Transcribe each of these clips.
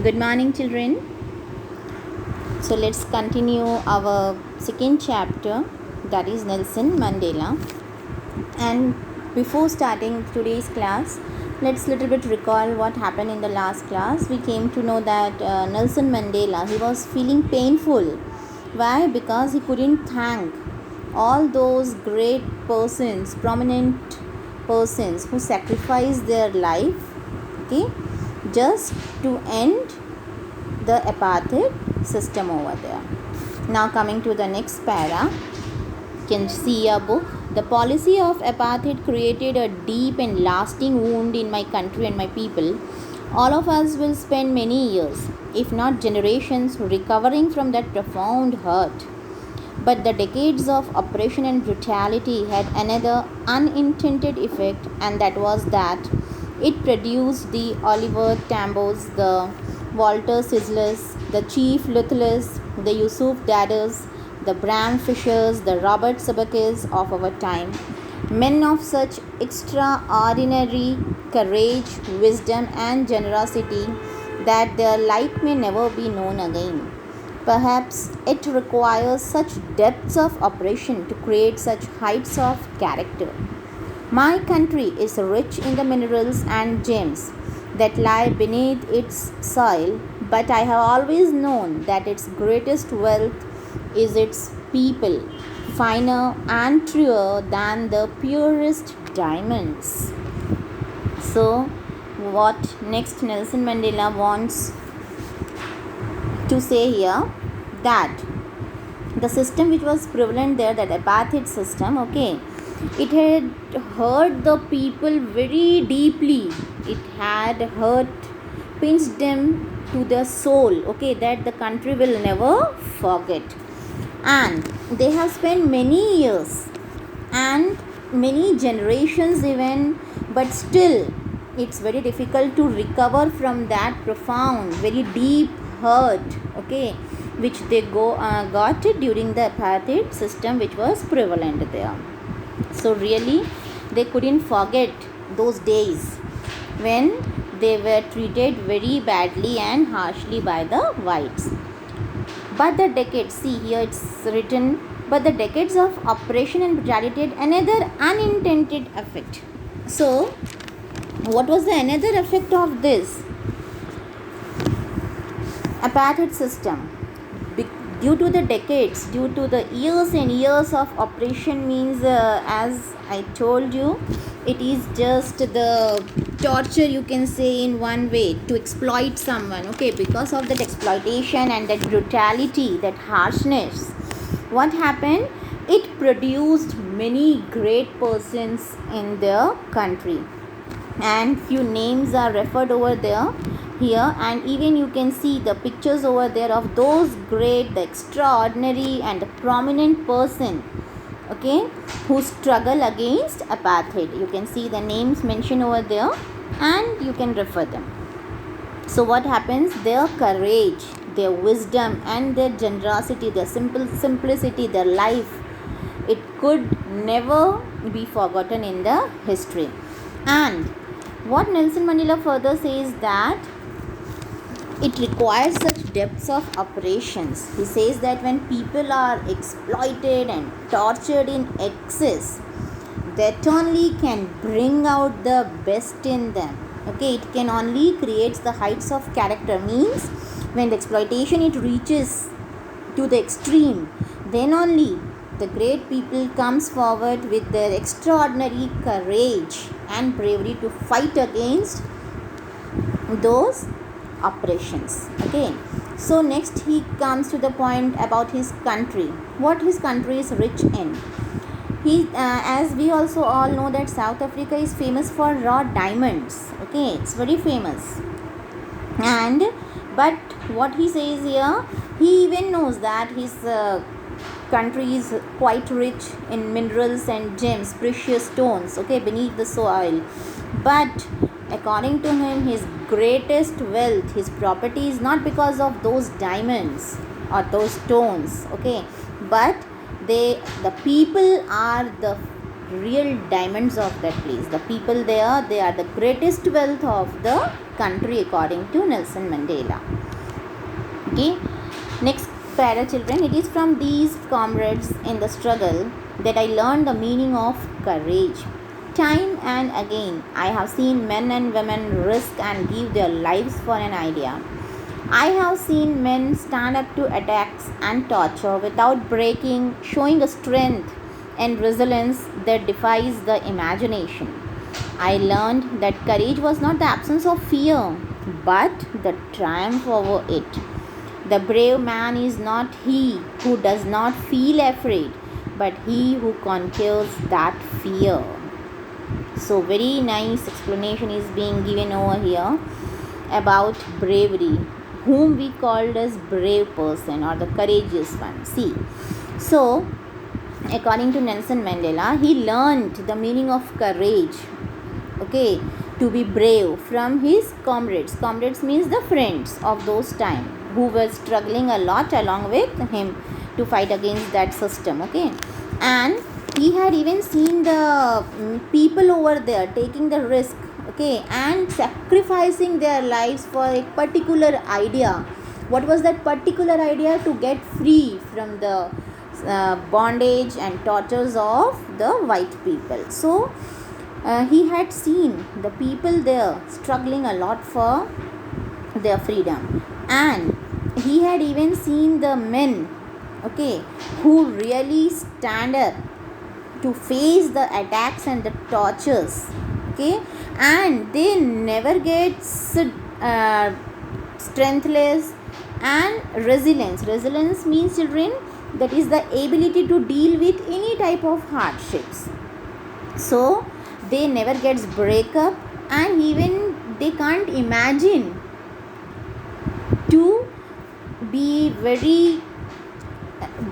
Good morning, children. So let's continue our second chapter, that is Nelson Mandela. And before starting today's class, let's little bit recall what happened in the last class. We came to know that Nelson Mandela, he was feeling painful. Why? Because he couldn't thank all those great persons, prominent persons who sacrificed their life, okay, just to end the apartheid system over there. Now coming to the next para, you can see a book. The policy of apartheid created a deep and lasting wound in my country and my people. All of us will spend many years, if not generations, recovering from that profound hurt. But the decades of oppression and brutality had another unintended effect, and that was that it produced the Oliver Tambos, the Walter Sizzlers, the Chief Luthers, the Yusuf Dadders, the Bram Fishers, the Robert Sabakis of our time. Men of such extraordinary courage, wisdom, and generosity that their like may never be known again. Perhaps it requires such depths of oppression to create such heights of character. My country is rich in the minerals and gems that lie beneath its soil, but I have always known that its greatest wealth is its people, finer and truer than the purest diamonds. So, what next Nelson Mandela wants to say here, that the system which was prevalent there, that apartheid system, okay, it had hurt the people very deeply. It had pinched them to the soul, okay, that the country will never forget. And they have spent many years and many generations even, but still it's very difficult to recover from that profound, very deep hurt, okay, which they got during the apartheid system which was prevalent there. So really they couldn't forget those days when they were treated very badly and harshly by the whites. But the decades, see here it's written, but the decades of oppression and brutality had another unintended effect. So what was the another effect of this apartheid system? Due to the decades, due to the years and years of oppression, means as I told you, it is just the torture, you can say, in one way, to exploit someone, okay. Because of that exploitation and that brutality, that harshness, what happened, it produced many great persons in the country, and few names are referred over there here, and even you can see the pictures over there of those great, the extraordinary and the prominent person, okay, who struggle against apartheid. You can see the names mentioned over there and you can refer them. So what happens, their courage, their wisdom and their generosity, their simplicity, their life, it could never be forgotten in the history. And what Nelson Mandela further says, that it requires such depths of operations. He says that when people are exploited and tortured in excess, that only can bring out the best in them, okay. It can only creates the heights of character, means when the exploitation it reaches to the extreme, then only the great people comes forward with their extraordinary courage and bravery to fight against those oppressions, okay. So next he comes to the point about his country, what his country is rich in. He as we also all know that South Africa is famous for raw diamonds, okay, it's very famous. And but what he says here, he even knows that his country is quite rich in minerals and gems, precious stones, okay, beneath the soil. But according to him, his greatest wealth, his property is not because of those diamonds or those stones, okay, but the people are the real diamonds of that place. The people there, they are the greatest wealth of the country according to Nelson Mandela. Okay, next para children, it is from these comrades in the struggle that I learned the meaning of courage. Time and again, I have seen men and women risk and give their lives for an idea. I have seen men stand up to attacks and torture without breaking, showing a strength and resilience that defies the imagination. I learned that courage was not the absence of fear, but the triumph over it. The brave man is not he who does not feel afraid, but he who conquers that fear. So very nice explanation is being given over here about bravery, whom we called as brave person or the courageous one. See, so according to Nelson Mandela, he learned the meaning of courage, okay, to be brave from his comrades. Comrades means the friends of those time who were struggling a lot along with him to fight against that system, okay. And he had even seen the people over there taking the risk, okay, and sacrificing their lives for a particular idea. What was that particular idea? To get free from the bondage and tortures of the white people. So he had seen the people there struggling a lot for their freedom, and he had even seen the men, okay, who really stand up to face the attacks and the tortures, okay, and they never get strengthless. And resilience means, children, that is the ability to deal with any type of hardships. So they never gets break up, and even they can't imagine to be very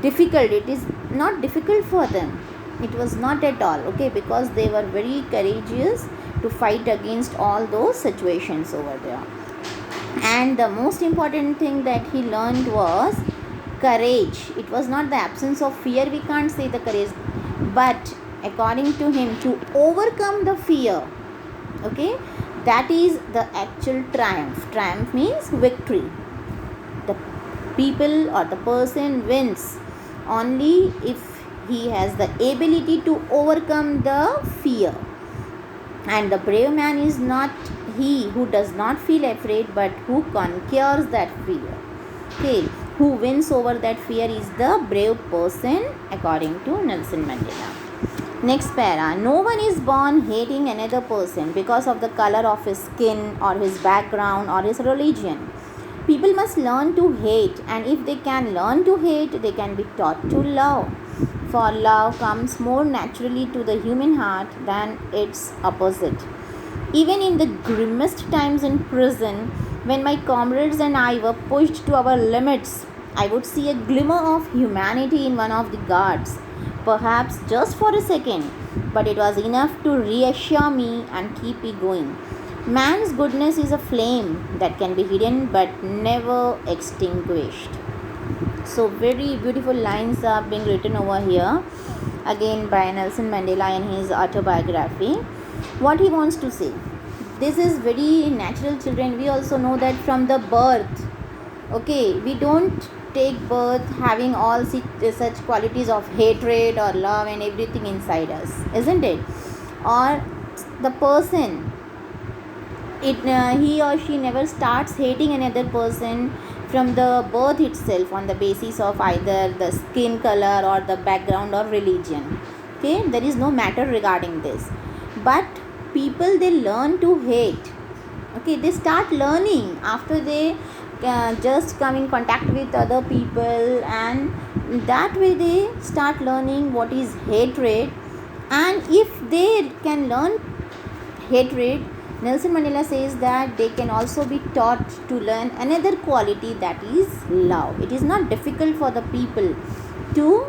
difficult. It is not difficult for them, it was not at all, okay, because they were very courageous to fight against all those situations over there. And the most important thing that he learned was courage. It was not the absence of fear, we can't say the courage, but according to him, to overcome the fear, okay, that is the actual triumph. Triumph means victory. The people or the person wins only if he has the ability to overcome the fear. And the brave man is not he who does not feel afraid, but who conquers that fear, okay, who wins over that fear is the brave person according to Nelson Mandela. Next para, no one is born hating another person because of the color of his skin or his background or his religion. People must learn to hate, and if they can learn to hate, they can be taught to love. For love comes more naturally to the human heart than its opposite. Even in the grimmest times in prison, when my comrades and I were pushed to our limits, I would see a glimmer of humanity in one of the guards, perhaps just for a second, but it was enough to reassure me and keep me going. Man's goodness is a flame that can be hidden but never extinguished. So very beautiful lines are being written over here, again by Nelson Mandela in his autobiography. What he wants to say, this is very natural, children. We also know that from the birth, okay, we don't take birth having all such qualities of hatred or love and everything inside us, isn't it? Or the person, he or she never starts hating another person from the birth itself on the basis of either the skin color or the background or religion, okay, there is no matter regarding this. But people, they learn to hate, okay, they start learning after they just come in contact with other people, and that way they start learning what is hatred. And if they can learn hatred, Nelson Mandela says that they can also be taught to learn another quality, that is love. It is not difficult for the people to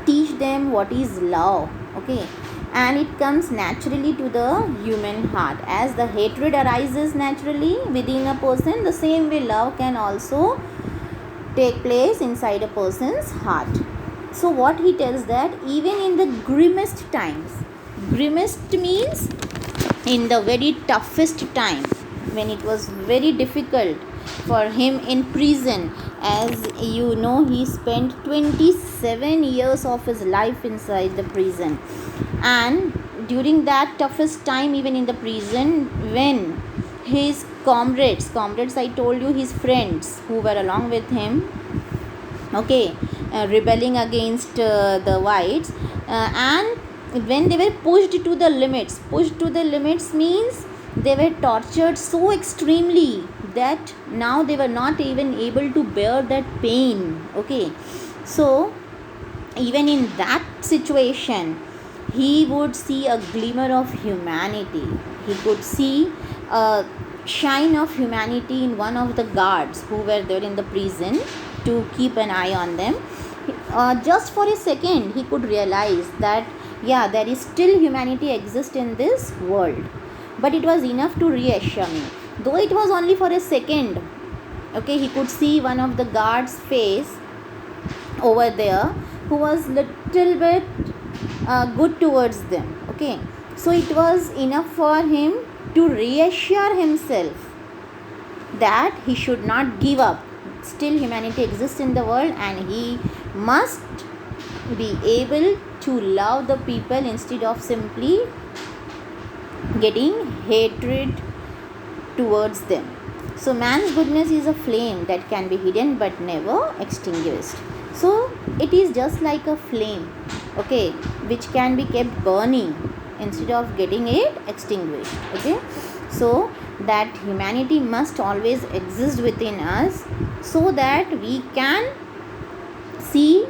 teach them what is love, okay, and it comes naturally to the human heart. As the hatred arises naturally within a person, the same way love can also take place inside a person's heart. So what he tells that even in the grimmest times, grimmest means in the very toughest time, when it was very difficult for him in prison, as you know, he spent 27 years of his life inside the prison, and during that toughest time, even in the prison, when his comrades, I told you, his friends who were along with him, okay, rebelling against the whites, and when they were pushed to the limits means they were tortured so extremely that now they were not even able to bear that pain. Okay, so even in that situation, he would see a glimmer of humanity. He could see a shine of humanity in one of the guards who were there in the prison to keep an eye on them. Just for a second, he could realize that, yeah, there is still humanity exists in this world. But it was enough to reassure me. Though it was only for a second, okay, he could see one of the guards' face over there who was little bit good towards them. Okay, so it was enough for him to reassure himself that he should not give up. Still humanity exists in the world, and he must be able to love the people instead of simply getting hatred towards them. So man's goodness is a flame that can be hidden but never extinguished. So it is just like a flame, okay, which can be kept burning instead of getting it extinguished. Okay, so that humanity must always exist within us, so that we can see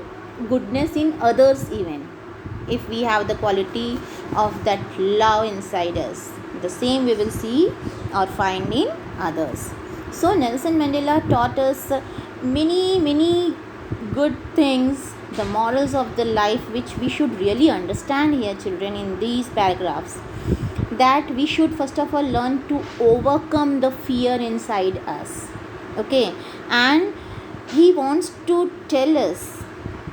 goodness in others. Even if we have the quality of that love inside us, the same we will see or find in others. So Nelson Mandela taught us many good things, the morals of the life, which we should really understand here, children, in these paragraphs. That we should first of all learn to overcome the fear inside us. Okay, and he wants to tell us,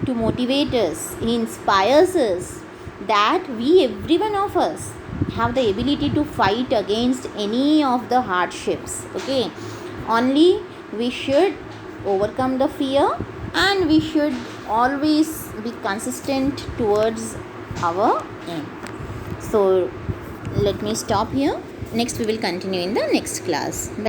to motivate us, he inspires us that we, every one of us, have the ability to fight against any of the hardships. Okay, only we should overcome the fear, and we should always be consistent towards our aim. So let me stop here. Next we will continue in the next class.